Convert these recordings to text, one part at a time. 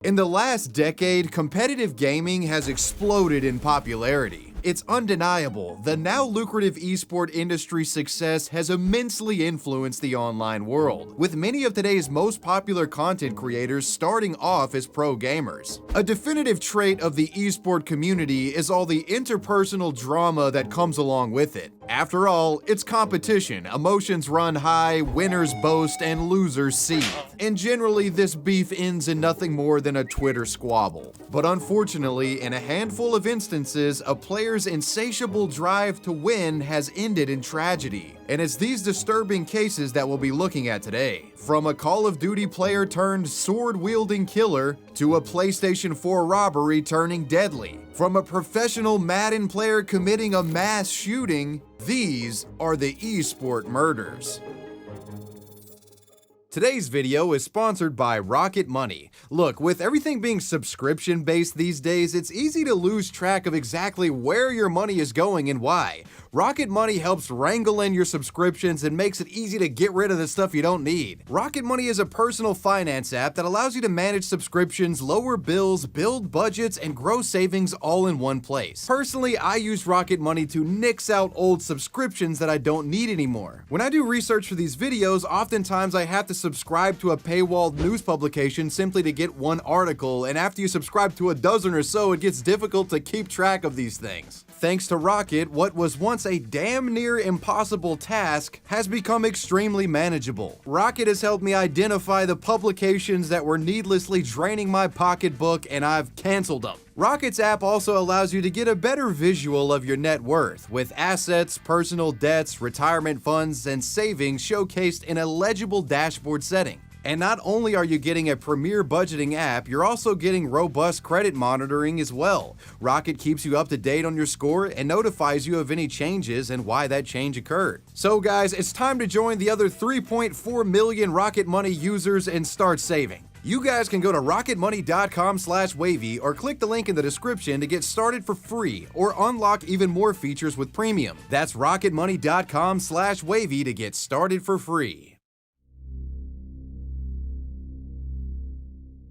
In the last decade, competitive gaming has exploded in popularity. It's undeniable, the now lucrative esport industry success has immensely influenced the online world, with many of today's most popular content creators starting off as pro gamers. A definitive trait of the esport community is all the interpersonal drama that comes along with it. After all, it's competition, emotions run high, winners boast, and losers seethe. And generally, this beef ends in nothing more than a Twitter squabble. But unfortunately, in a handful of instances, a player's insatiable drive to win has ended in tragedy. And it's these disturbing cases that we'll be looking at today. From a Call of Duty player turned sword-wielding killer, to a PlayStation 4 robbery turning deadly. From a professional Madden player committing a mass shooting, these are the eSport murders. Today's video is sponsored by Rocket Money. Look, with everything being subscription-based these days, it's easy to lose track of exactly where your money is going and why. Rocket Money helps wrangle in your subscriptions and makes it easy to get rid of the stuff you don't need. Rocket Money is a personal finance app that allows you to manage subscriptions, lower bills, build budgets, and grow savings all in one place. Personally, I use Rocket Money to nix out old subscriptions that I don't need anymore. When I do research for these videos, oftentimes I have to subscribe to a paywalled news publication simply to get one article, and after you subscribe to a dozen or so, it gets difficult to keep track of these things. Thanks to Rocket, what was once a damn near impossible task has become extremely manageable. Rocket has helped me identify the publications that were needlessly draining my pocketbook, and I've canceled them. Rocket's app also allows you to get a better visual of your net worth, with assets, personal debts, retirement funds, and savings showcased in a legible dashboard setting. And not only are you getting a premier budgeting app, you're also getting robust credit monitoring as well. Rocket keeps you up to date on your score and notifies you of any changes and why that change occurred. So guys, it's time to join the other 3.4 million Rocket Money users and start saving. You guys can go to rocketmoney.com/wavy or click the link in the description to get started for free or unlock even more features with premium. That's rocketmoney.com/wavy to get started for free.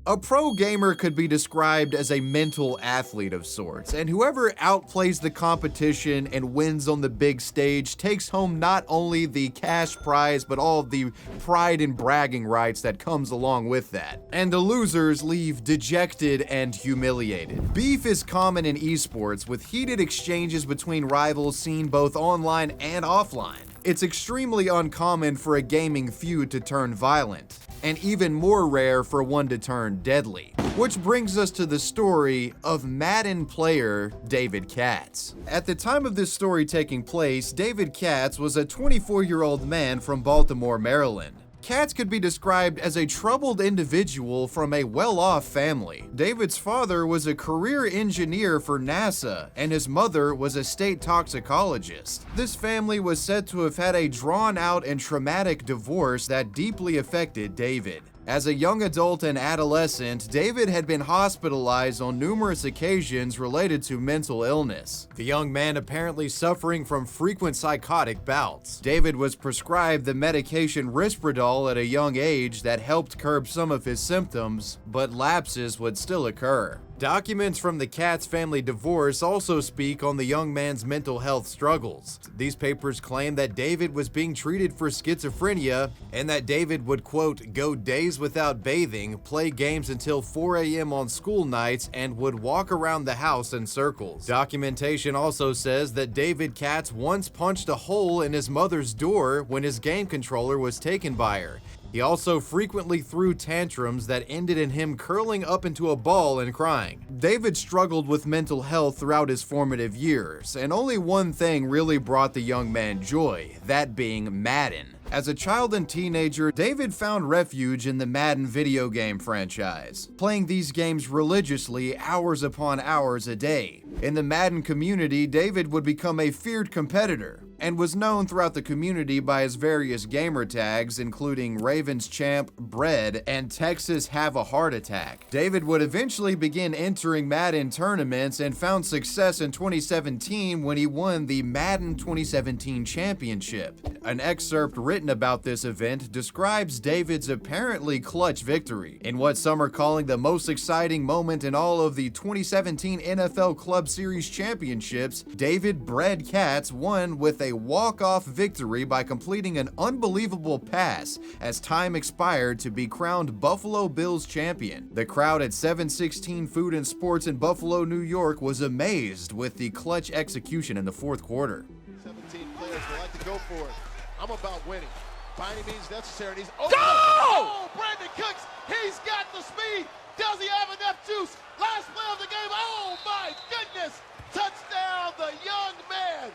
A pro gamer could be described as a mental athlete of sorts, and whoever outplays the competition and wins on the big stage takes home not only the cash prize, but all of the pride and bragging rights that comes along with that. And the losers leave dejected and humiliated. Beef is common in esports, with heated exchanges between rivals seen both online and offline. It's extremely uncommon for a gaming feud to turn violent, and even more rare for one to turn deadly. Which brings us to the story of Madden player David Katz. At the time of this story taking place, David Katz was a 24-year-old man from Baltimore, Maryland. Katz could be described as a troubled individual from a well-off family. David's father was a career engineer for NASA, and his mother was a state toxicologist. This family was said to have had a drawn-out and traumatic divorce that deeply affected David. As a young adult and adolescent, David had been hospitalized on numerous occasions related to mental illness. The young man apparently suffering from frequent psychotic bouts. David was prescribed the medication Risperdal at a young age that helped curb some of his symptoms, but lapses would still occur. Documents from the Katz family divorce also speak on the young man's mental health struggles. These papers claim that David was being treated for schizophrenia and that David would, quote, go days without bathing, play games until 4 a.m. on school nights, and would walk around the house in circles. Documentation also says that David Katz once punched a hole in his mother's door when his game controller was taken by her. He also frequently threw tantrums that ended in him curling up into a ball and crying. David struggled with mental health throughout his formative years, and only one thing really brought the young man joy, that being Madden. As a child and teenager, David found refuge in the Madden video game franchise, playing these games religiously hours upon hours a day. In the Madden community, David would become a feared competitor. and was known throughout the community by his various gamer tags, including Ravens Champ, Bread, and Texas Have a Heart Attack. David would eventually begin entering Madden tournaments and found success in 2017 when he won the Madden 2017 championship. An excerpt written about this event describes David's apparently clutch victory in what some are calling the most exciting moment in all of the 2017 NFL Club Series championships. David Bread Katz won with a walk-off victory by completing an unbelievable pass as time expired to be crowned Buffalo Bills champion. The crowd at 716 Food and Sports in Buffalo, New York was amazed with the clutch execution in the fourth quarter. 17 players would like to go for it. I'm about winning. By any means necessary. And he's Go! Oh, Brandon Cooks, he's got the speed. Does he have enough juice? Last play of the game. Oh my goodness! Touchdown, the young man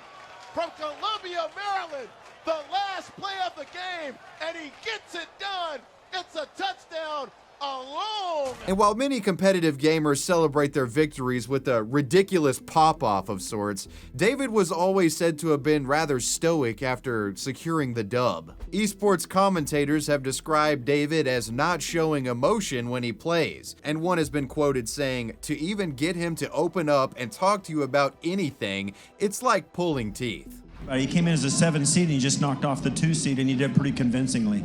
from Columbia, Maryland. The last play of the game, and he gets it done. It's a touchdown. Alone. And while many competitive gamers celebrate their victories with a ridiculous pop-off of sorts, David was always said to have been rather stoic after securing the dub. Esports commentators have described David as not showing emotion when he plays, and one has been quoted saying, "To even get him to open up and talk to you about anything, it's like pulling teeth." He came in as a 7 seed and he just knocked off the 2 seed, and he did pretty convincingly.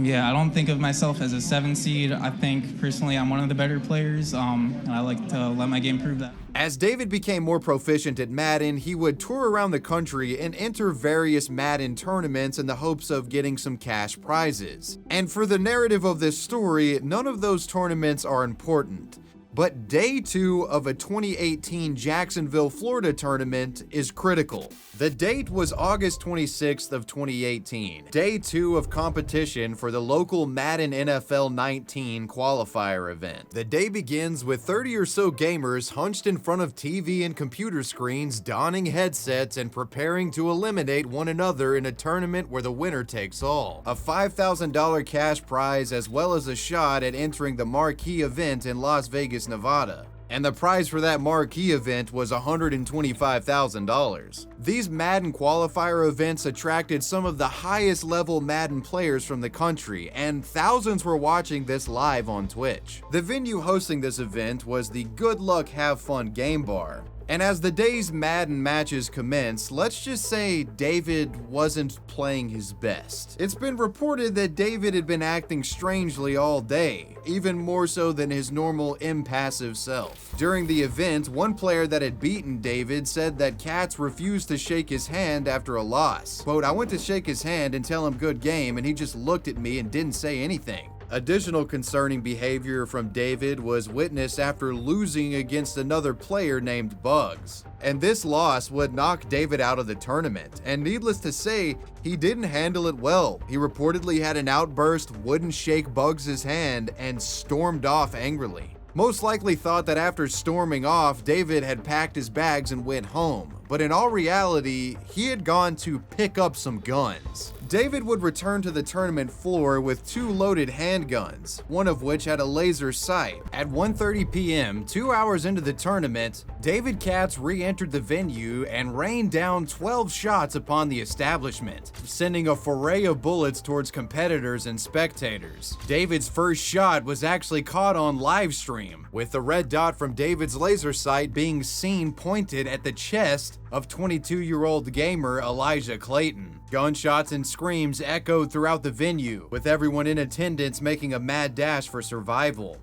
Yeah, I don't think of myself as a 7 seed. I think personally I'm one of the better players, and I like to let my game prove that. As David became more proficient at Madden, he would tour around the country and enter various Madden tournaments in the hopes of getting some cash prizes. And for the narrative of this story, none of those tournaments are important. But day 2 of a 2018 Jacksonville, Florida tournament is critical. The date was August 26th of 2018, day 2 of competition for the local Madden NFL 19 qualifier event. The day begins with 30 or so gamers hunched in front of TV and computer screens, donning headsets and preparing to eliminate one another in a tournament where the winner takes all. A $5,000 cash prize as well as a shot at entering the marquee event in Las Vegas, Nevada. And the prize for that marquee event was $125,000. These Madden qualifier events attracted some of the highest level Madden players from the country, and thousands were watching this live on Twitch. The venue hosting this event was the Good Luck Have Fun Game Bar. And as the day's Madden matches commenced, let's just say David wasn't playing his best. It's been reported that David had been acting strangely all day, even more so than his normal impassive self. During the event, one player that had beaten David said that Katz refused to shake his hand after a loss. Quote, "I went to shake his hand and tell him good game, and he just looked at me and didn't say anything." Additional concerning behavior from David was witnessed after losing against another player named Bugs. And this loss would knock David out of the tournament, and needless to say, he didn't handle it well. He reportedly had an outburst, wouldn't shake Bugs' hand, and stormed off angrily. Most likely thought that after storming off, David had packed his bags and went home. But in all reality, he had gone to pick up some guns. David would return to the tournament floor with 2 loaded handguns, one of which had a laser sight. At 1:30 p.m., 2 hours into the tournament, David Katz re-entered the venue and rained down 12 shots upon the establishment, sending a foray of bullets towards competitors and spectators. David's first shot was actually caught on live stream, with the red dot from David's laser sight being seen pointed at the chest of 22-year-old gamer Elijah Clayton. Gunshots and screams echoed throughout the venue, with everyone in attendance making a mad dash for survival.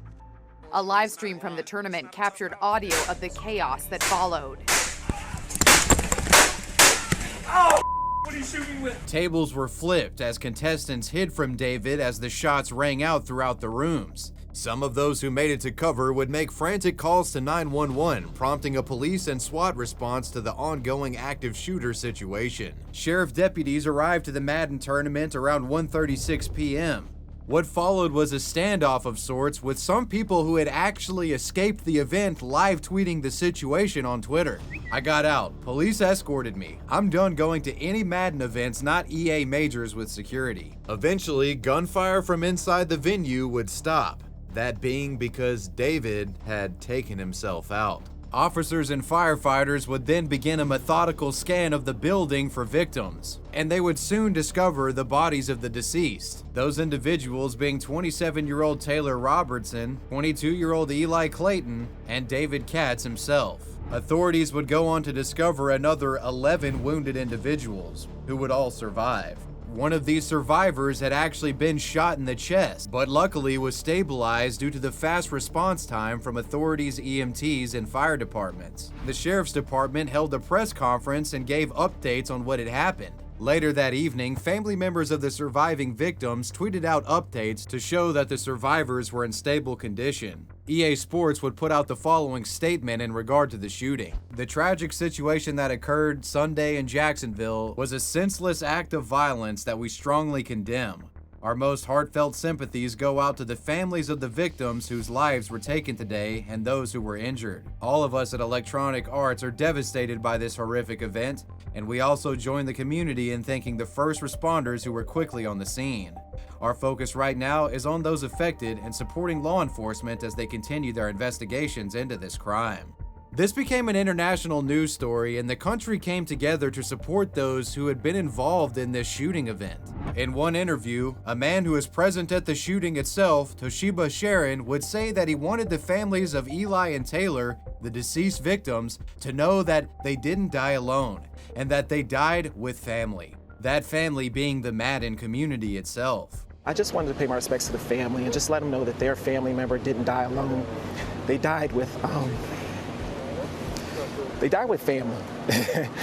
A live stream from the tournament captured audio of the chaos that followed. Oh, what are you shooting with? Tables were flipped as contestants hid from David as the shots rang out throughout the rooms. Some of those who made it to cover would make frantic calls to 911, prompting a police and SWAT response to the ongoing active shooter situation. Sheriff deputies arrived to the Madden tournament around 1:36 p.m. What followed was a standoff of sorts, with some people who had actually escaped the event live tweeting the situation on Twitter. "I got out. Police escorted me. I'm done going to any Madden events, not EA majors with security." Eventually, gunfire from inside the venue would stop. That being because David had taken himself out. Officers and firefighters would then begin a methodical scan of the building for victims, and they would soon discover the bodies of the deceased. Those individuals being 27-year-old Taylor Robertson, 22-year-old Eli Clayton, and David Katz himself. Authorities would go on to discover another 11 wounded individuals, who would all survive. One of these survivors had actually been shot in the chest, but luckily was stabilized due to the fast response time from authorities, EMTs, and fire departments. The sheriff's department held a press conference and gave updates on what had happened. Later that evening, family members of the surviving victims tweeted out updates to show that the survivors were in stable condition. EA Sports would put out the following statement in regard to the shooting. The tragic situation that occurred Sunday in Jacksonville was a senseless act of violence that we strongly condemn. Our most heartfelt sympathies go out to the families of the victims whose lives were taken today and those who were injured. All of us at Electronic Arts are devastated by this horrific event, and we also join the community in thanking the first responders who were quickly on the scene. Our focus right now is on those affected and supporting law enforcement as they continue their investigations into this crime. This became an international news story, and the country came together to support those who had been involved in this shooting event. In one interview, a man who was present at the shooting itself, Toshiba Sharon, would say that he wanted the families of Eli and Taylor, the deceased victims, to know that they didn't die alone, and that they died with family. That family being the Madden community itself. I just wanted to pay my respects to the family and just let them know that their family member didn't die alone. They died with family.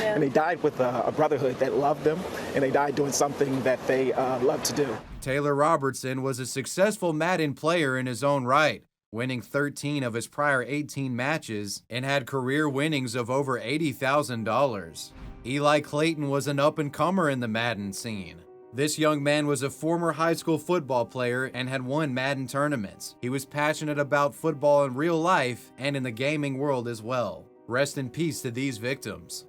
And they died with a brotherhood that loved them, and they died doing something that they love to do. Taylor Robertson was a successful Madden player in his own right, winning 13 of his prior 18 matches and had career winnings of over $80,000. Eli Clayton was an up-and-comer in the Madden scene. This young man was a former high school football player and had won Madden tournaments. He was passionate about football in real life and in the gaming world as well. Rest in peace to these victims.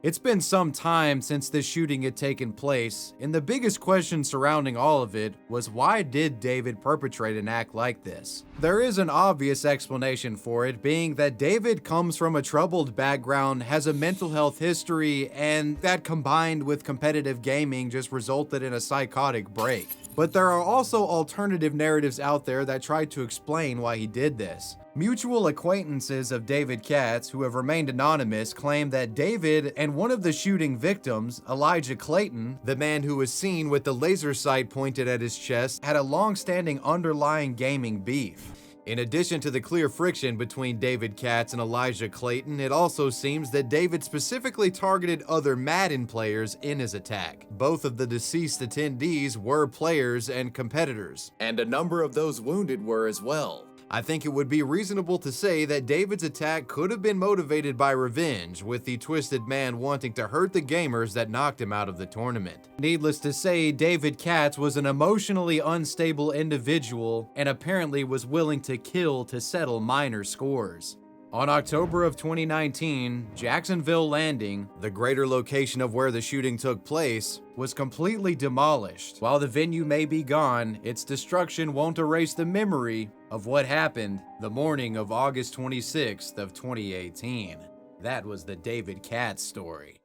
It's been some time since this shooting had taken place, and the biggest question surrounding all of it was, why did David perpetrate an act like this? There is an obvious explanation for it, being that David comes from a troubled background, has a mental health history, and that combined with competitive gaming just resulted in a psychotic break. But there are also alternative narratives out there that try to explain why he did this. Mutual acquaintances of David Katz, who have remained anonymous, claim that David and one of the shooting victims, Elijah Clayton, the man who was seen with the laser sight pointed at his chest, had a long-standing underlying gaming beef. In addition to the clear friction between David Katz and Elijah Clayton, it also seems that David specifically targeted other Madden players in his attack. Both of the deceased attendees were players and competitors, and a number of those wounded were as well. I think it would be reasonable to say that David's attack could have been motivated by revenge, with the twisted man wanting to hurt the gamers that knocked him out of the tournament. Needless to say, David Katz was an emotionally unstable individual and apparently was willing to kill to settle minor scores. On October of 2019, Jacksonville Landing, the greater location of where the shooting took place, was completely demolished. While the venue may be gone, its destruction won't erase the memory of what happened the morning of August 26th of 2018. That was the David Katz story.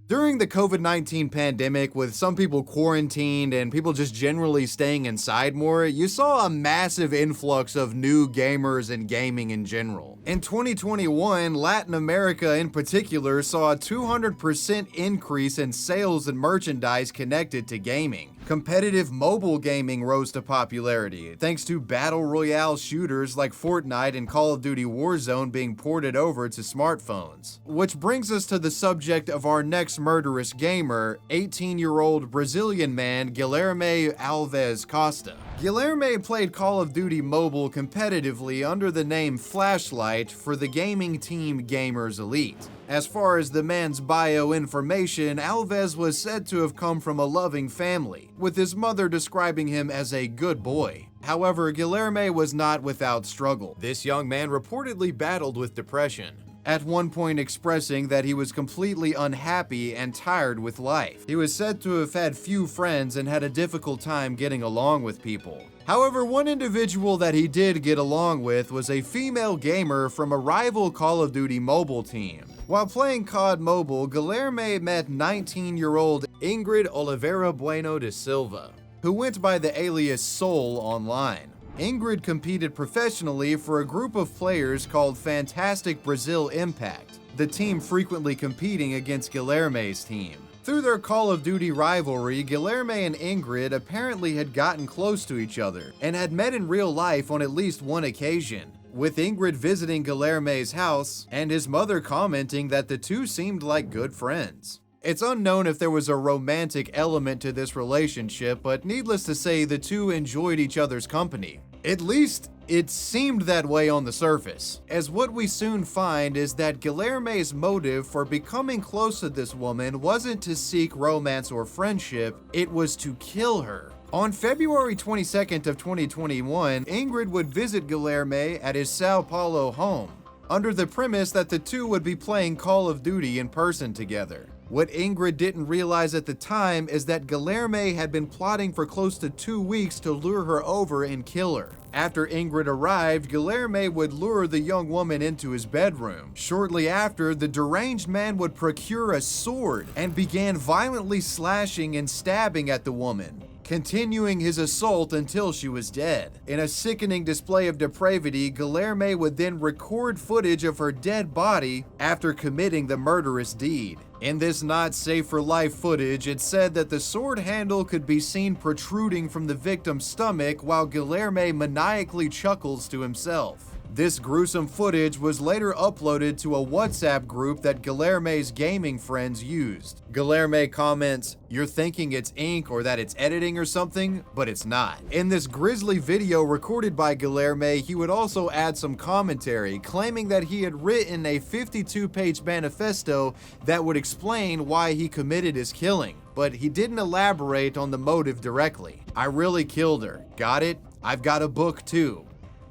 During the COVID-19 pandemic, with some people quarantined and people just generally staying inside more, you saw a massive influx of new gamers and gaming in general. In 2021, Latin America in particular saw a 200% increase in sales and merchandise connected to gaming. Competitive mobile gaming rose to popularity, thanks to battle royale shooters like Fortnite and Call of Duty Warzone being ported over to smartphones. Which brings us to the subject of our next murderous gamer, 18-year-old Brazilian man Guilherme Alves Costa. Guilherme played Call of Duty Mobile competitively under the name Flashlight for the gaming team Gamers Elite. As far as the man's bio information, Alves was said to have come from a loving family, with his mother describing him as a good boy. However, Guilherme was not without struggle. This young man reportedly battled with depression. at one point expressing that he was completely unhappy and tired with life. He was said to have had few friends and had a difficult time getting along with people. However, one individual that he did get along with was a female gamer from a rival Call of Duty mobile team. While playing COD Mobile, Guilherme met 19-year-old Ingrid Oliveira Bueno de Silva, who went by the alias Soul online. Ingrid competed professionally for a group of players called Fantastic Brazil Impact, the team frequently competing against Guilherme's team. Through their Call of Duty rivalry, Guilherme and Ingrid apparently had gotten close to each other and had met in real life on at least one occasion, with Ingrid visiting Guilherme's house and his mother commenting that the two seemed like good friends. It's unknown if there was a romantic element to this relationship, but needless to say, the two enjoyed each other's company. At least, it seemed that way on the surface, as what we soon find is that Guilherme's motive for becoming close to this woman wasn't to seek romance or friendship, it was to kill her. On February 22nd of 2021, Ingrid would visit Guilherme at his Sao Paulo home, under the premise that the two would be playing Call of Duty in person together. What Ingrid didn't realize at the time is that Guilherme had been plotting for close to 2 weeks to lure her over and kill her. After Ingrid arrived, Guilherme would lure the young woman into his bedroom. Shortly after, the deranged man would procure a sword and began violently slashing and stabbing at the woman, continuing his assault until she was dead. In a sickening display of depravity, Guilherme would then record footage of her dead body after committing the murderous deed. In this not safe for life footage, it said that the sword handle could be seen protruding from the victim's stomach while Guilherme maniacally chuckles to himself. This gruesome footage was later uploaded to a WhatsApp group that Guilherme's gaming friends used. Guilherme comments, "You're thinking it's ink or that it's editing or something, but it's not." In this grisly video recorded by Guilherme, he would also add some commentary, claiming that he had written a 52-page manifesto that would explain why he committed his killing, but he didn't elaborate on the motive directly. "I really killed her. Got it? I've got a book too.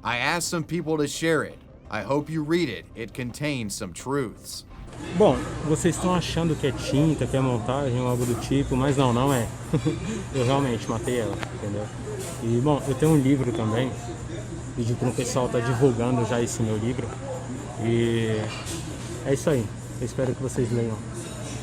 I asked some people to share it. I hope you read it. It contains some truths." Bom, vocês estão achando que é tinta, que é montagem ou algo do tipo, mas não, não é. Eu realmente matei ela, entendeu? E, bom, eu tenho um livro também. Pedi para o pessoal estar divulgando já esse meu livro. E é isso aí. Eu espero que vocês leiam.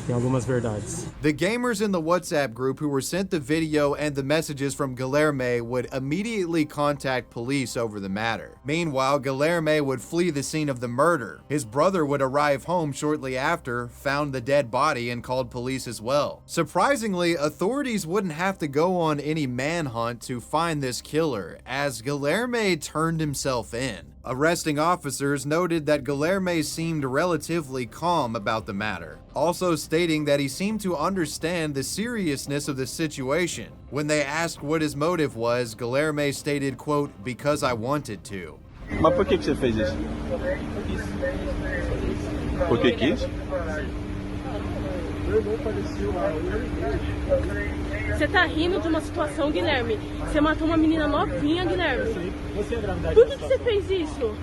Tem algumas verdades. The gamers in the WhatsApp group who were sent the video and the messages from Guilherme would immediately contact police over the matter. Meanwhile, Guilherme would flee the scene of the murder. His brother would arrive home shortly after, found the dead body, and called police as well. Surprisingly, authorities wouldn't have to go on any manhunt to find this killer, as Guilherme turned himself in. Arresting officers noted that Guilherme seemed relatively calm about the matter, also stating that he seemed to understand the seriousness of the situation. When they asked what his motive was, Guilherme stated, quote, "Because I wanted to." Mas por que você fez isso? Porque quis? Você tá rindo de uma situação, Guilherme. Você matou uma menina novinha, Guilherme. Por que você fez isso?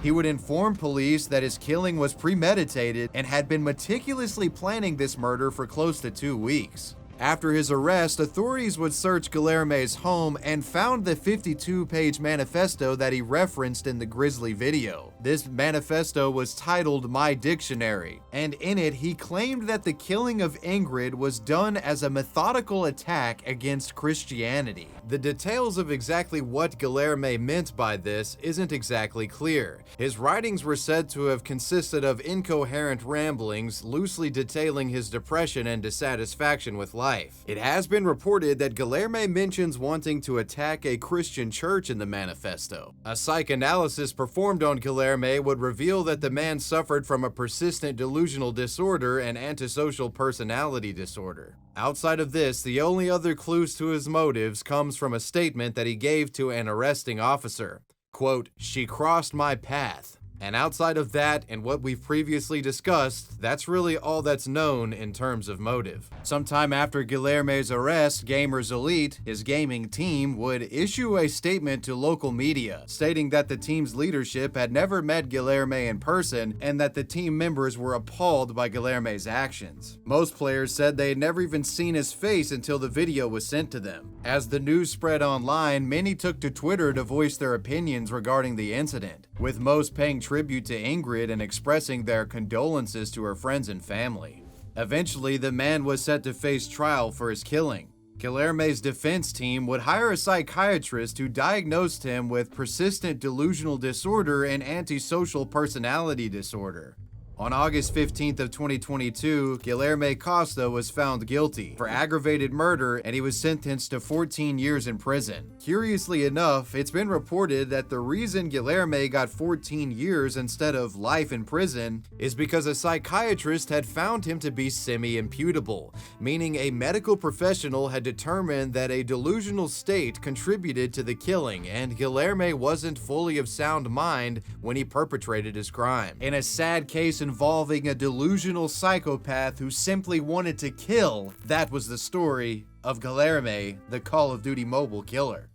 He would inform police that his killing was premeditated and had been meticulously planning this murder for close to 2 weeks. After his arrest, authorities would search Guilherme's home and found the 52-page manifesto that he referenced in the grisly video. This manifesto was titled My Dictionary, and in it he claimed that the killing of Ingrid was done as a methodical attack against Christianity. The details of exactly what Guilherme meant by this isn't exactly clear. His writings were said to have consisted of incoherent ramblings, loosely detailing his depression and dissatisfaction with life. It has been reported that Guilherme mentions wanting to attack a Christian church in the manifesto. A psychoanalysis performed on Guilherme would reveal that the man suffered from a persistent delusional disorder and antisocial personality disorder. Outside of this, the only other clues to his motives comes from a statement that he gave to an arresting officer. Quote, "She crossed my path. And outside of that and what we've previously discussed, that's really all that's known in terms of motive. Sometime after Guilherme's arrest, Gamers Elite, his gaming team, would issue a statement to local media, stating that the team's leadership had never met Guilherme in person and that the team members were appalled by Guilherme's actions. Most players said they had never even seen his face until the video was sent to them. As the news spread online, many took to Twitter to voice their opinions regarding the incident, with most paying tribute to Ingrid and expressing their condolences to her friends and family. Eventually, the man was set to face trial for his killing. Guilherme's defense team would hire a psychiatrist who diagnosed him with persistent delusional disorder and antisocial personality disorder. On August 15th of 2022, Guilherme Costa was found guilty for aggravated murder and he was sentenced to 14 years in prison. Curiously enough, it's been reported that the reason Guilherme got 14 years instead of life in prison is because a psychiatrist had found him to be semi-imputable, meaning a medical professional had determined that a delusional state contributed to the killing and Guilherme wasn't fully of sound mind when he perpetrated his crime. In a sad case involving a delusional psychopath who simply wanted to kill, that was the story of Guilherme, the Call of Duty mobile killer.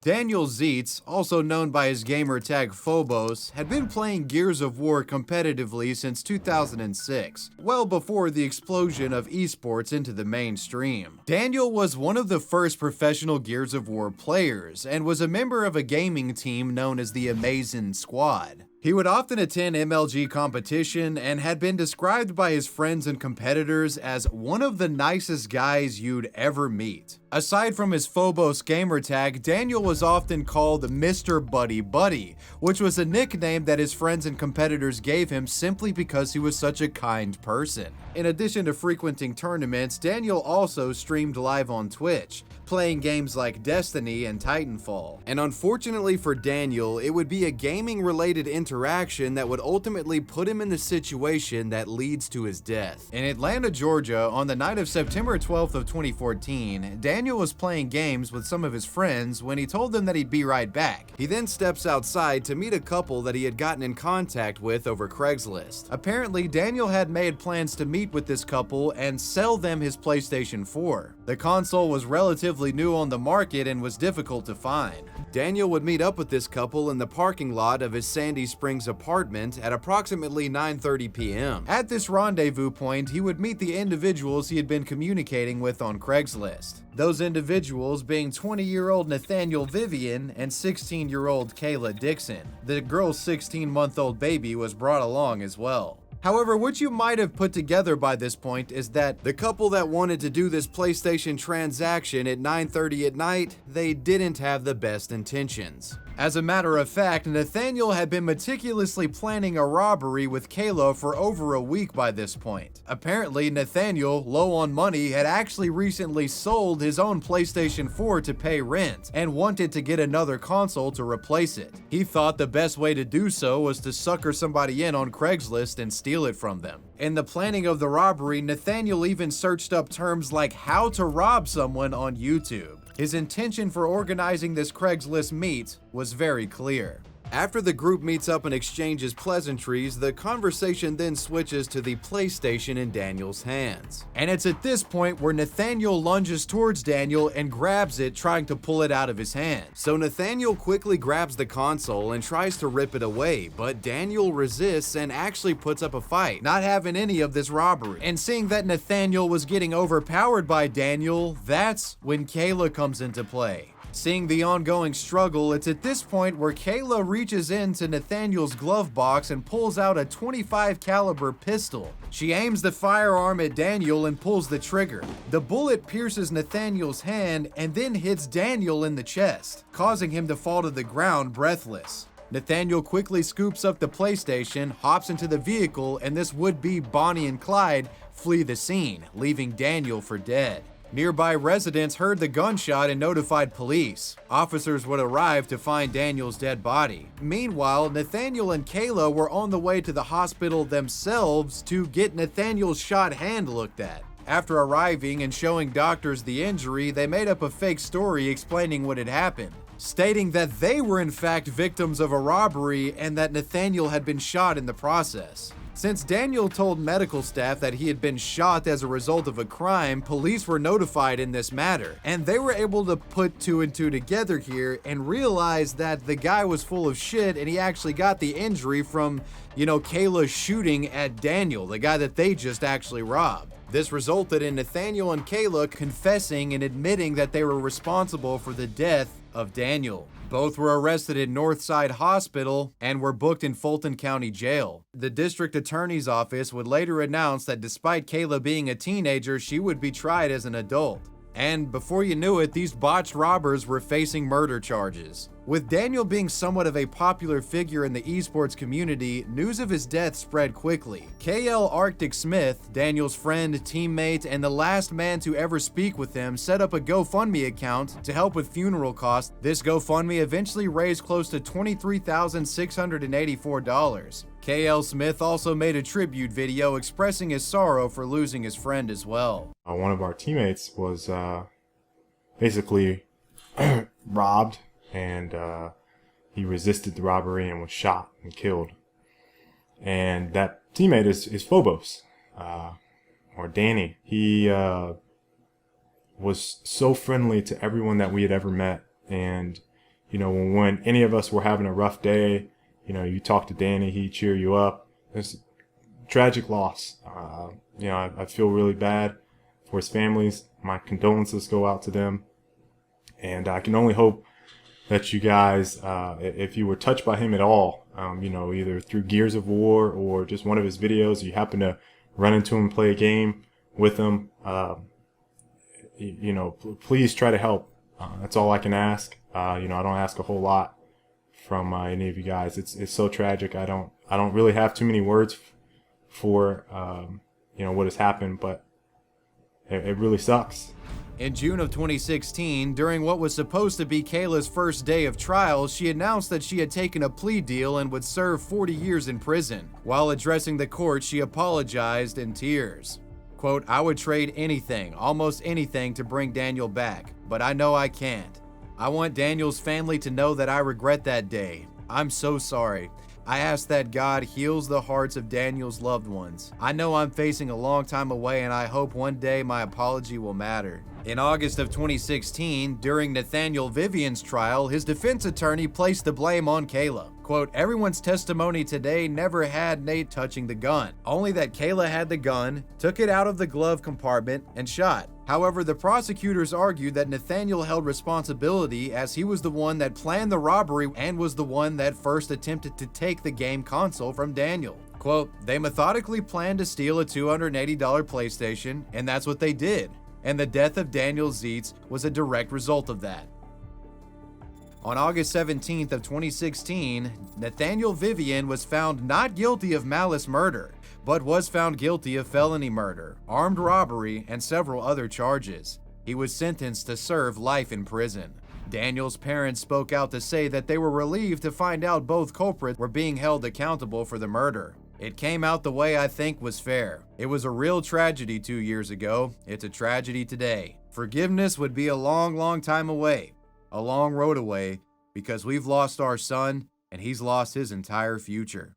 Daniel Zietz, also known by his gamer tag Phobos, had been playing Gears of War competitively since 2006, well before the explosion of esports into the mainstream. Daniel was one of the first professional Gears of War players and was a member of a gaming team known as the Amazing Squad. He would often attend MLG competition and had been described by his friends and competitors as one of the nicest guys you'd ever meet. Aside from his Phobos gamer tag, Daniel was often called Mr. Buddy Buddy, which was a nickname that his friends and competitors gave him simply because he was such a kind person. In addition to frequenting tournaments, Daniel also streamed live on Twitch, playing games like Destiny and Titanfall. And unfortunately for Daniel, it would be a gaming-related interaction that would ultimately put him in the situation that leads to his death. In Atlanta, Georgia, on the night of September 12th of 2014, Daniel was playing games with some of his friends when he told them that he'd be right back. He then steps outside to meet a couple that he had gotten in contact with over Craigslist. Apparently, Daniel had made plans to meet with this couple and sell them his PlayStation 4. The console was relatively new on the market and was difficult to find. Daniel would meet up with this couple in the parking lot of his Sandy Springs apartment at approximately 9:30 p.m. At this rendezvous point, he would meet the individuals he had been communicating with on Craigslist. Those individuals being 20-year-old Nathaniel Vivian and 16-year-old Kayla Dixon. The girl's 16-month-old baby was brought along as well. However, what you might have put together by this point is that the couple that wanted to do this PlayStation transaction at 9:30 at night, they didn't have the best intentions. As a matter of fact, Nathaniel had been meticulously planning a robbery with Kayla for over a week by this point. Apparently, Nathaniel, low on money, had actually recently sold his own PlayStation 4 to pay rent and wanted to get another console to replace it. He thought the best way to do so was to sucker somebody in on Craigslist and steal it from them. In the planning of the robbery, Nathaniel even searched up terms like how to rob someone on YouTube. His intention for organizing this Craigslist meet was very clear. After the group meets up and exchanges pleasantries, the conversation then switches to the PlayStation in Daniel's hands. And it's at this point where Nathaniel lunges towards Daniel and grabs it, trying to pull it out of his hand. So Nathaniel quickly grabs the console and tries to rip it away, but Daniel resists and actually puts up a fight, not having any of this robbery. And seeing that Nathaniel was getting overpowered by Daniel, that's when Kayla comes into play. Seeing the ongoing struggle, it's at this point where Kayla reaches into Nathaniel's glove box and pulls out a .25 caliber pistol. She aims the firearm at Daniel and pulls the trigger. The bullet pierces Nathaniel's hand and then hits Daniel in the chest, causing him to fall to the ground breathless. Nathaniel quickly scoops up the PlayStation, hops into the vehicle, and this would-be Bonnie and Clyde flee the scene, leaving Daniel for dead. Nearby residents heard the gunshot and notified police. Officers would arrive to find Daniel's dead body. Meanwhile, Nathaniel and Kayla were on the way to the hospital themselves to get Nathaniel's shot hand looked at. After arriving and showing doctors the injury, they made up a fake story explaining what had happened, stating that they were in fact victims of a robbery and that Nathaniel had been shot in the process. Since Daniel told medical staff that he had been shot as a result of a crime, police were notified in this matter, and they were able to put two and two together here and realize that the guy was full of shit and he actually got the injury from, Kayla shooting at Daniel, the guy that they just actually robbed. This resulted in Nathaniel and Kayla confessing and admitting that they were responsible for the death of Daniel. Both were arrested in Northside Hospital and were booked in Fulton County Jail. The district attorney's office would later announce that despite Kayla being a teenager, she would be tried as an adult. And before you knew it, these botched robbers were facing murder charges. With Daniel being somewhat of a popular figure in the esports community, news of his death spread quickly. KL Arctic Smith, Daniel's friend, teammate, and the last man to ever speak with him, set up a GoFundMe account to help with funeral costs. This GoFundMe eventually raised close to $23,684. KL Smith also made a tribute video expressing his sorrow for losing his friend as well. One of our teammates was basically robbed, and he resisted the robbery and was shot and killed. And that teammate is Phobos, or Danny. He was so friendly to everyone that we had ever met. And, when any of us were having a rough day, you talk to Danny, he'd cheer you up. It's a tragic loss. I feel really bad for his families. My condolences go out to them. And I can only hope that you guys, if you were touched by him at all, either through Gears of War or just one of his videos, you happen to run into him, play a game with him, please try to help. That's all I can ask. I don't ask a whole lot from any of you guys. It's so tragic. I don't really have too many words for what has happened, but it really sucks. In June of 2016, during what was supposed to be Kayla's first day of trial, she announced that she had taken a plea deal and would serve 40 years in prison. While addressing the court, she apologized in tears. Quote, "I would trade anything, almost anything, to bring Daniel back, but I know I can't. I want Daniel's family to know that I regret that day. I'm so sorry. I ask that God heals the hearts of Daniel's loved ones. I know I'm facing a long time away, and I hope one day my apology will matter." In August of 2016, during Nathaniel Vivian's trial, his defense attorney placed the blame on Kayla. Quote, "Everyone's testimony today never had Nate touching the gun, only that Kayla had the gun, took it out of the glove compartment, and shot." However, the prosecutors argued that Nathaniel held responsibility as he was the one that planned the robbery and was the one that first attempted to take the game console from Daniel. Quote, "They methodically planned to steal a $280 PlayStation, and that's what they did. And the death of Daniel Zietz was a direct result of that." On August 17th of 2016, Nathaniel Vivian was found not guilty of malice murder, but was found guilty of felony murder, armed robbery, and several other charges. He was sentenced to serve life in prison. Daniel's parents spoke out to say that they were relieved to find out both culprits were being held accountable for the murder. "It came out the way I think was fair. It was a real tragedy 2 years ago. It's a tragedy today. Forgiveness would be a long, long time away, a long road away, because we've lost our son and he's lost his entire future."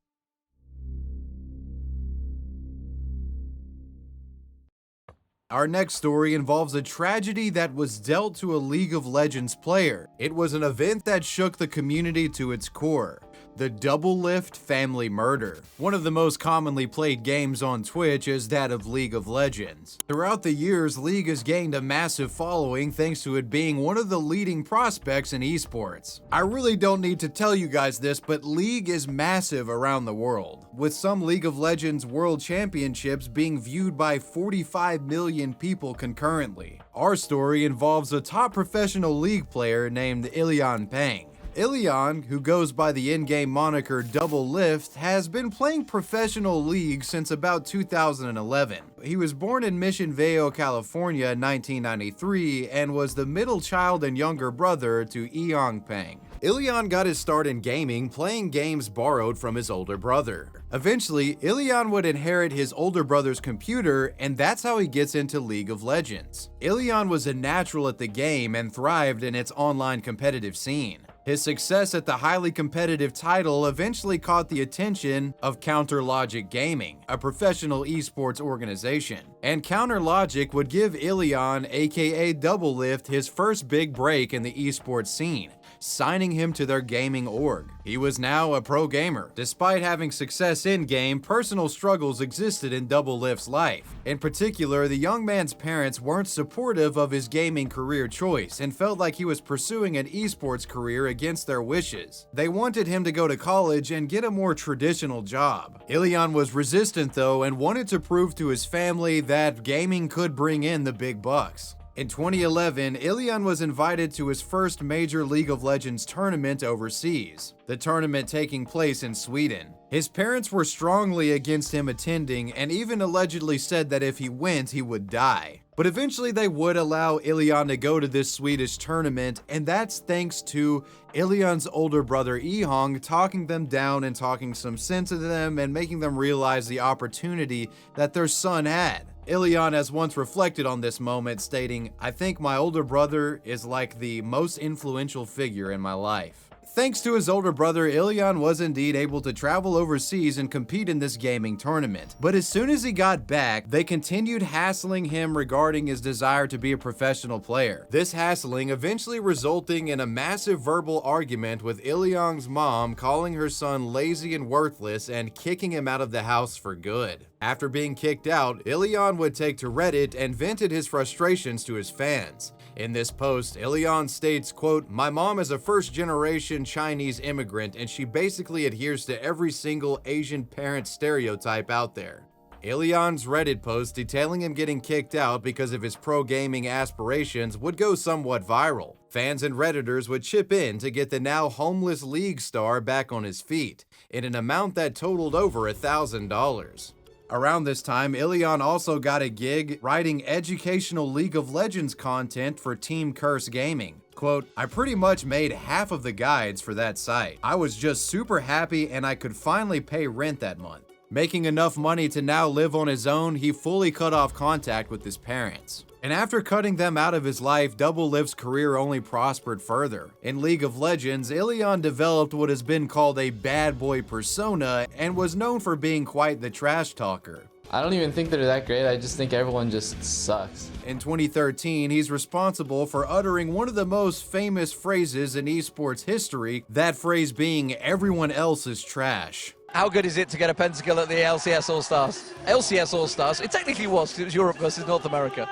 Our next story involves a tragedy that was dealt to a League of Legends player. It was an event that shook the community to its core. The Double Lift family murder. One of the most commonly played games on Twitch is that of League of Legends. Throughout the years, League has gained a massive following thanks to it being one of the leading prospects in esports. I really don't need to tell you guys this, but League is massive around the world, with some League of Legends World Championships being viewed by 45 million people concurrently. Our story involves a top professional League player named Ilian Pang. Ilian, who goes by the in-game moniker Double Lift, has been playing professional League since about 2011. He was born in Mission Viejo, California in 1993 and was the middle child and younger brother to Eong Pang. Ilion got his start in gaming playing games borrowed from his older brother. Eventually, Ilion would inherit his older brother's computer, and that's how he gets into League of Legends. Ilion was a natural at the game and thrived in its online competitive scene. His success at the highly competitive title eventually caught the attention of Counter Logic Gaming, a professional esports organization. And Counter Logic would give Ilion, aka Doublelift, his first big break in the esports scene, signing him to their gaming org. He was now a pro gamer. Despite having success in-game, personal struggles existed in Doublelift's life. In particular, the young man's parents weren't supportive of his gaming career choice and felt like he was pursuing an esports career against their wishes. They wanted him to go to college and get a more traditional job. Ilion was resistant though and wanted to prove to his family that gaming could bring in the big bucks. In 2011, Ilion was invited to his first major League of Legends tournament overseas, the tournament taking place in Sweden. His parents were strongly against him attending and even allegedly said that if he went, he would die. But eventually they would allow Ilion to go to this Swedish tournament, and that's thanks to Ilion's older brother Ehong talking them down and talking some sense into them and making them realize the opportunity that their son had. Ilion has once reflected on this moment, stating, "I think my older brother is like the most influential figure in my life." Thanks to his older brother, Ilion was indeed able to travel overseas and compete in this gaming tournament. But as soon as he got back, they continued hassling him regarding his desire to be a professional player. This hassling eventually resulting in a massive verbal argument with Ilion's mom calling her son lazy and worthless and kicking him out of the house for good. After being kicked out, Ilion would take to Reddit and vented his frustrations to his fans. In this post, Ilion states, quote, "My mom is a first-generation Chinese immigrant and she basically adheres to every single Asian parent stereotype out there." Ilion's Reddit post detailing him getting kicked out because of his pro-gaming aspirations would go somewhat viral. Fans and Redditors would chip in to get the now homeless League star back on his feet, in an amount that totaled over $1,000. Around this time, Ilion also got a gig writing educational League of Legends content for Team Curse Gaming. Quote, "I pretty much made half of the guides for that site. I was just super happy and I could finally pay rent that month." Making enough money to now live on his own, he fully cut off contact with his parents. And after cutting them out of his life, Doublelift's career only prospered further. In League of Legends, Ilion developed what has been called a bad boy persona and was known for being quite the trash talker. I don't even think they're that great, I just think everyone just sucks. In 2013, he's responsible for uttering one of the most famous phrases in esports history, that phrase being, "Everyone else is trash." How good is it to get a pentakill at the LCS All-Stars? LCS All-Stars? It technically was, because it was Europe versus North America.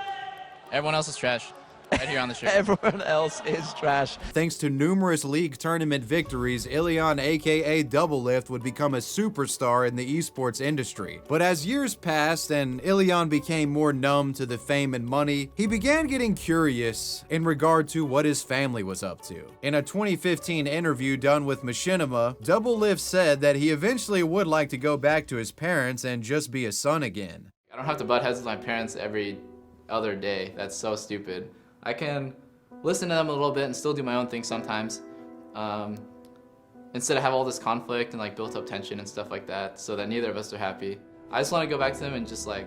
Everyone else is trash. Right here on the show. Everyone else is trash. Thanks to numerous league tournament victories, Ilion, aka Doublelift, would become a superstar in the esports industry. But as years passed and Ilion became more numb to the fame and money, he began getting curious in regard to what his family was up to. In a 2015 interview done with Machinima, Doublelift said that he eventually would like to go back to his parents and just be a son again. I don't have to butt heads with my parents every other day. That's so stupid. I can listen to them a little bit and still do my own thing sometimes, instead of have all this conflict and like built up tension and stuff like that, so that neither of us are happy. I just want to go back to them and just like,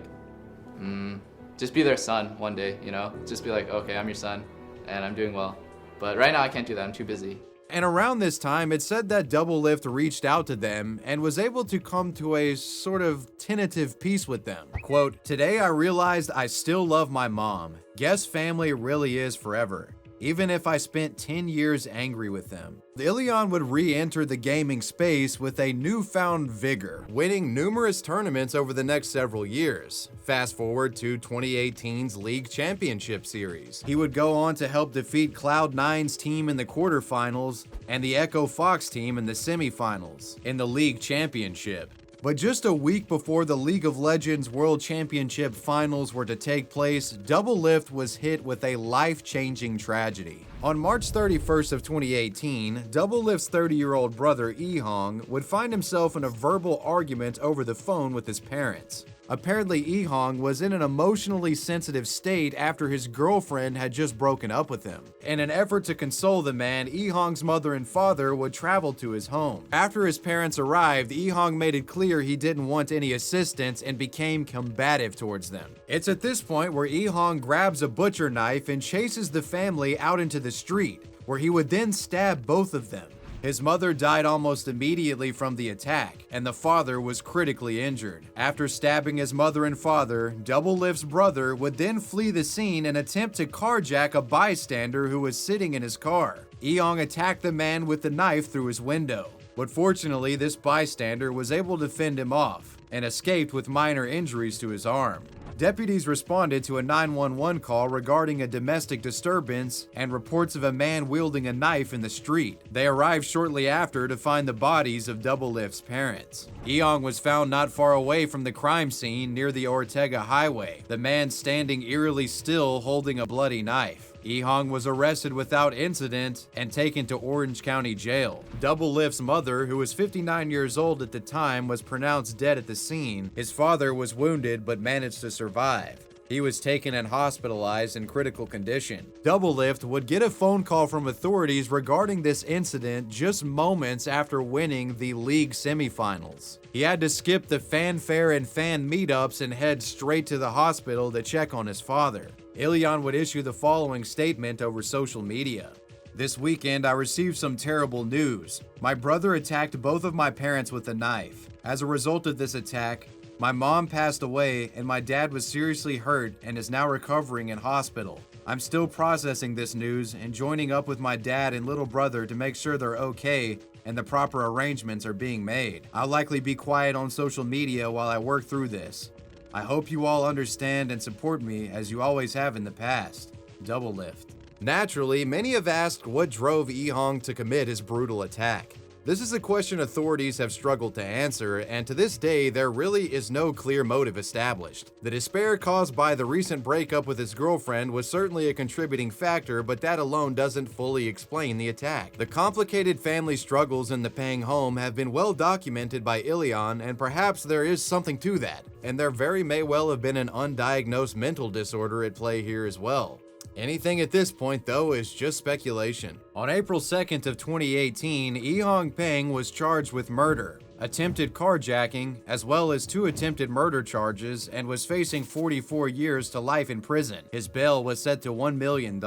just be their son one day, you know? Just be like, okay, I'm your son and I'm doing well. But right now I can't do that, I'm too busy. And around this time, it said that Doublelift reached out to them and was able to come to a sort of tentative peace with them. Quote, "Today I realized I still love my mom. Guess family really is forever, even if I spent 10 years angry with them." Ilion would re-enter the gaming space with a newfound vigor, winning numerous tournaments over the next several years. Fast forward to 2018's League Championship Series. He would go on to help defeat Cloud9's team in the quarterfinals and the Echo Fox team in the semifinals in the League Championship. But just a week before the League of Legends World Championship Finals were to take place, Doublelift was hit with a life-changing tragedy. On March 31st of 2018, Doublelift's 30-year-old brother Ehong would find himself in a verbal argument over the phone with his parents. Apparently, Ehong was in an emotionally sensitive state after his girlfriend had just broken up with him. In an effort to console the man, Ehong's mother and father would travel to his home. After his parents arrived, Ehong made it clear he didn't want any assistance and became combative towards them. It's at this point where Ehong grabs a butcher knife and chases the family out into the street, where he would then stab both of them. His mother died almost immediately from the attack, and the father was critically injured. After stabbing his mother and father, Doublelift's brother would then flee the scene and attempt to carjack a bystander who was sitting in his car. Ehong attacked the man with the knife through his window, but fortunately this bystander was able to fend him off and escaped with minor injuries to his arm. Deputies responded to a 911 call regarding a domestic disturbance and reports of a man wielding a knife in the street. They arrived shortly after to find the bodies of Doublelift's parents. Ehong was found not far away from the crime scene near the Ortega Highway, the man standing eerily still holding a bloody knife. Ehong was arrested without incident and taken to Orange County Jail. Doublelift's mother, who was 59 years old at the time, was pronounced dead at the scene. His father was wounded but managed to survive. He was taken and hospitalized in critical condition. Doublelift would get a phone call from authorities regarding this incident just moments after winning the league semifinals. He had to skip the fanfare and fan meetups and head straight to the hospital to check on his father. Ilion would issue the following statement over social media. This weekend, I received some terrible news. My brother attacked both of my parents with a knife. As a result of this attack, my mom passed away and my dad was seriously hurt and is now recovering in hospital. I'm still processing this news and joining up with my dad and little brother to make sure they're okay and the proper arrangements are being made. I'll likely be quiet on social media while I work through this. I hope you all understand and support me as you always have in the past. Doublelift. Naturally, many have asked what drove Ehong to commit his brutal attack. This is a question authorities have struggled to answer, and to this day, there really is no clear motive established. The despair caused by the recent breakup with his girlfriend was certainly a contributing factor, but that alone doesn't fully explain the attack. The complicated family struggles in the Pang home have been well documented by Ilion, and perhaps there is something to that, and there very may well have been an undiagnosed mental disorder at play here as well. Anything at this point, though, is just speculation. On April 2nd of 2018, Ehong Peng was charged with murder, attempted carjacking, as well as 2 attempted murder charges, and was facing 44 years to life in prison. His bail was set to $1 million.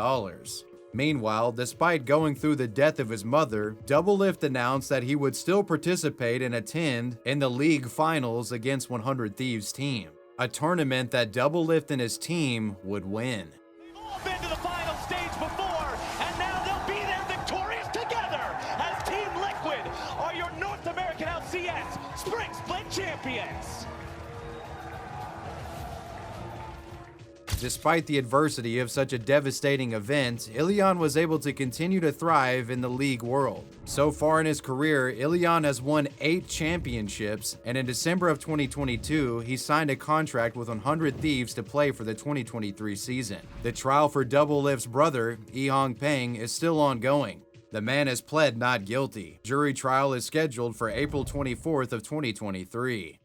Meanwhile, despite going through the death of his mother, Doublelift announced that he would still participate and attend in the league finals against 100 Thieves' team, a tournament that Doublelift and his team would win. Been to the final stage before, and now they'll be there victorious together as Team Liquid are your North American LCS Spring Split champions. Despite the adversity of such a devastating event, Ilion was able to continue to thrive in the league world. So far in his career, Ilion has won 8 championships, and in December of 2022, he signed a contract with 100 Thieves to play for the 2023 season. The trial for Doublelift's brother, Ehong Peng, is still ongoing. The man has pled not guilty. Jury trial is scheduled for April 24th of 2023.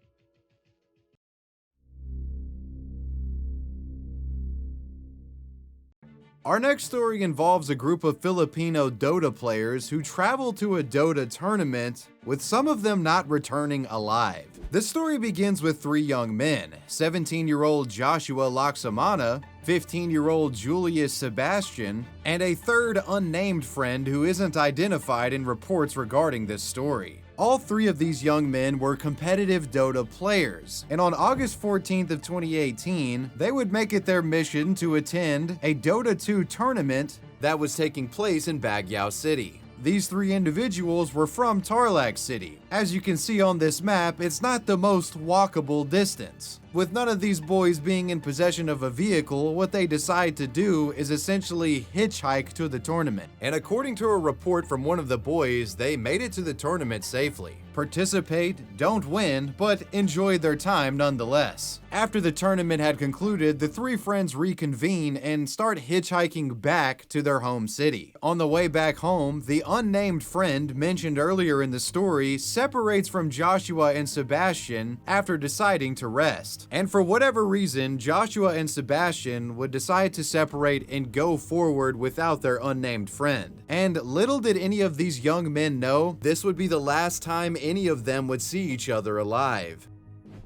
Our next story involves a group of Filipino DOTA players who traveled to a DOTA tournament, with some of them not returning alive. This story begins with 3 young men, 17-year-old Joshua Laksamana, 15-year-old Julius Sebastian, and a third unnamed friend who isn't identified in reports regarding this story. All 3 of these young men were competitive DOTA players, and on August 14th of 2018, they would make it their mission to attend a Dota 2 tournament that was taking place in Baguio City. These 3 individuals were from Tarlac City. As you can see on this map, it's not the most walkable distance. With none of these boys being in possession of a vehicle, what they decide to do is essentially hitchhike to the tournament. And according to a report from one of the boys, they made it to the tournament safely. participate, don't win, but enjoyed their time nonetheless. After the tournament had concluded, the three friends reconvene and start hitchhiking back to their home city. On the way back home, the unnamed friend mentioned earlier in the story separates from Joshua and Sebastian after deciding to rest. And for whatever reason, Joshua and Sebastian would decide to separate and go forward without their unnamed friend. And little did any of these young men know, this would be the last time any of them would see each other alive.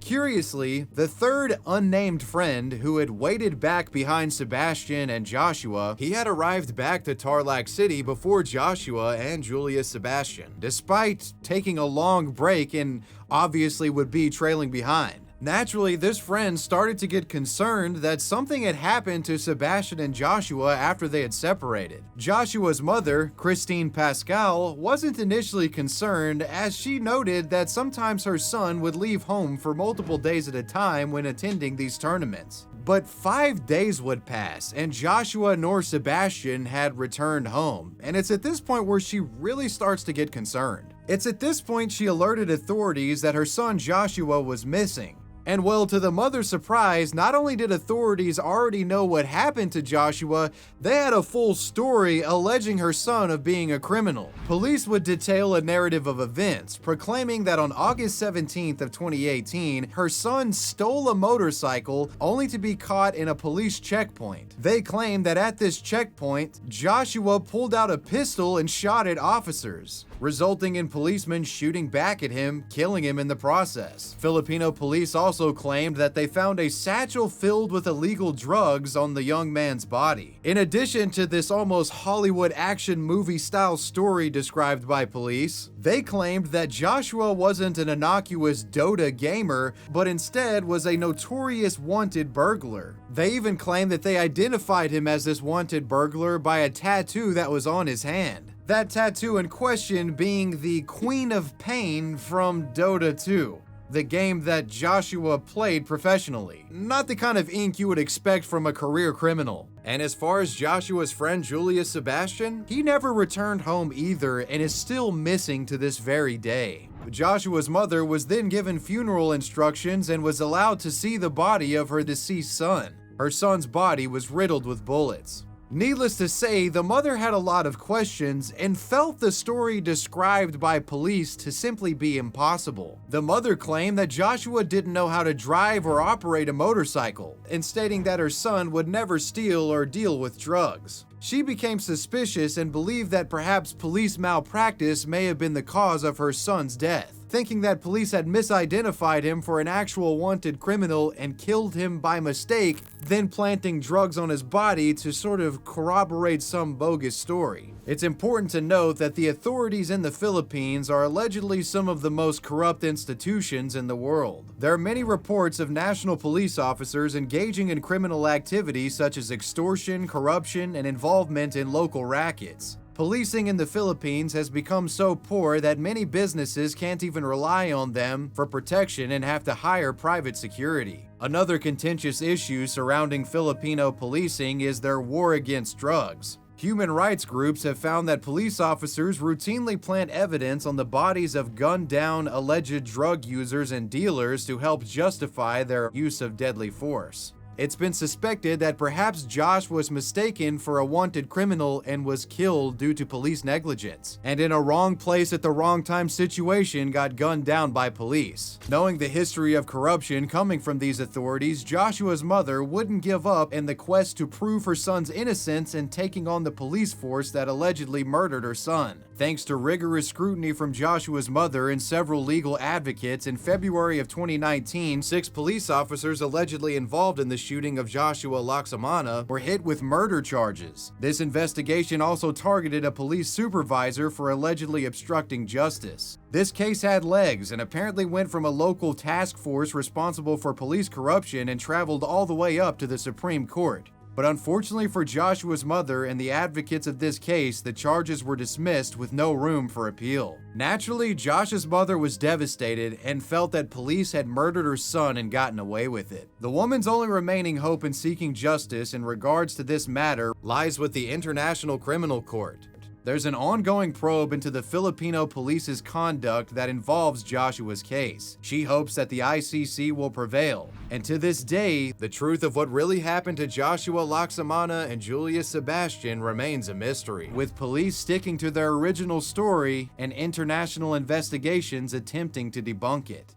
Curiously, the third unnamed friend who had waited back behind Sebastian and Joshua, he had arrived back to Tarlac City before Joshua and Julius Sebastian, despite taking a long break and obviously would be trailing behind. Naturally, this friend started to get concerned that something had happened to Sebastian and Joshua after they had separated. Joshua's mother, Christine Pascal, wasn't initially concerned, as she noted that sometimes her son would leave home for multiple days at a time when attending these tournaments. But 5 days would pass, and Joshua nor Sebastian had returned home, and it's at this point where she really starts to get concerned. It's at this point she alerted authorities that her son Joshua was missing. And well, to the mother's surprise, not only did authorities already know what happened to Joshua, they had a full story alleging her son of being a criminal. Police would detail a narrative of events, proclaiming that on August 17th of 2018, her son stole a motorcycle only to be caught in a police checkpoint. They claimed that at this checkpoint, Joshua pulled out a pistol and shot at officers, resulting in policemen shooting back at him, killing him in the process. Filipino police also claimed that they found a satchel filled with illegal drugs on the young man's body. In addition to this almost Hollywood action movie style story described by police, they claimed that Joshua wasn't an innocuous DOTA gamer, but instead was a notorious wanted burglar. They even claimed that they identified him as this wanted burglar by a tattoo that was on his hand. That tattoo in question being the Queen of Pain from Dota 2, the game that Joshua played professionally. Not the kind of ink you would expect from a career criminal. And as far as Joshua's friend Julius Sebastian, he never returned home either and is still missing to this very day. Joshua's mother was then given funeral instructions and was allowed to see the body of her deceased son. Her son's body was riddled with bullets. Needless to say, the mother had a lot of questions and felt the story described by police to simply be impossible. The mother claimed that Joshua didn't know how to drive or operate a motorcycle, and stating that her son would never steal or deal with drugs. She became suspicious and believed that perhaps police malpractice may have been the cause of her son's death, thinking that police had misidentified him for an actual wanted criminal and killed him by mistake, then planting drugs on his body to sort of corroborate some bogus story. It's important to note that the authorities in the Philippines are allegedly some of the most corrupt institutions in the world. There are many reports of national police officers engaging in criminal activities such as extortion, corruption, and involvement in local rackets. Policing in the Philippines has become so poor that many businesses can't even rely on them for protection and have to hire private security. Another contentious issue surrounding Filipino policing is their war against drugs. Human rights groups have found that police officers routinely plant evidence on the bodies of gunned-down alleged drug users and dealers to help justify their use of deadly force. It's been suspected that perhaps Josh was mistaken for a wanted criminal and was killed due to police negligence, and in a wrong place at the wrong time situation got gunned down by police. Knowing the history of corruption coming from these authorities, Joshua's mother wouldn't give up in the quest to prove her son's innocence and taking on the police force that allegedly murdered her son. Thanks to rigorous scrutiny from Joshua's mother and several legal advocates, in February of 2019, 6 police officers allegedly involved in the shooting of Joshua Laksamana were hit with murder charges. This investigation also targeted a police supervisor for allegedly obstructing justice. This case had legs and apparently went from a local task force responsible for police corruption and traveled all the way up to the Supreme Court. But unfortunately for Joshua's mother and the advocates of this case, the charges were dismissed with no room for appeal. Naturally, Josh's mother was devastated and felt that police had murdered her son and gotten away with it. The woman's only remaining hope in seeking justice in regards to this matter lies with the International Criminal Court. There's an ongoing probe into the Filipino police's conduct that involves Joshua's case. She hopes that the ICC will prevail. And to this day, the truth of what really happened to Joshua Laksamana and Julius Sebastian remains a mystery, with police sticking to their original story and international investigations attempting to debunk it.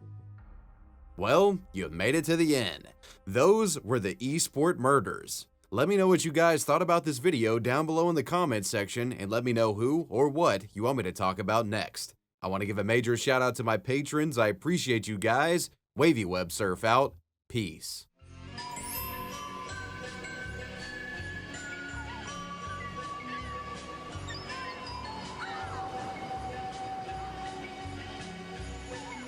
Well, you've made it to the end. Those were the eSport murders. Let me know what you guys thought about this video down below in the comments section, and let me know who or what you want me to talk about next. I want to give a major shout out to my patrons. I appreciate you guys. Wavy Web Surf out. Peace.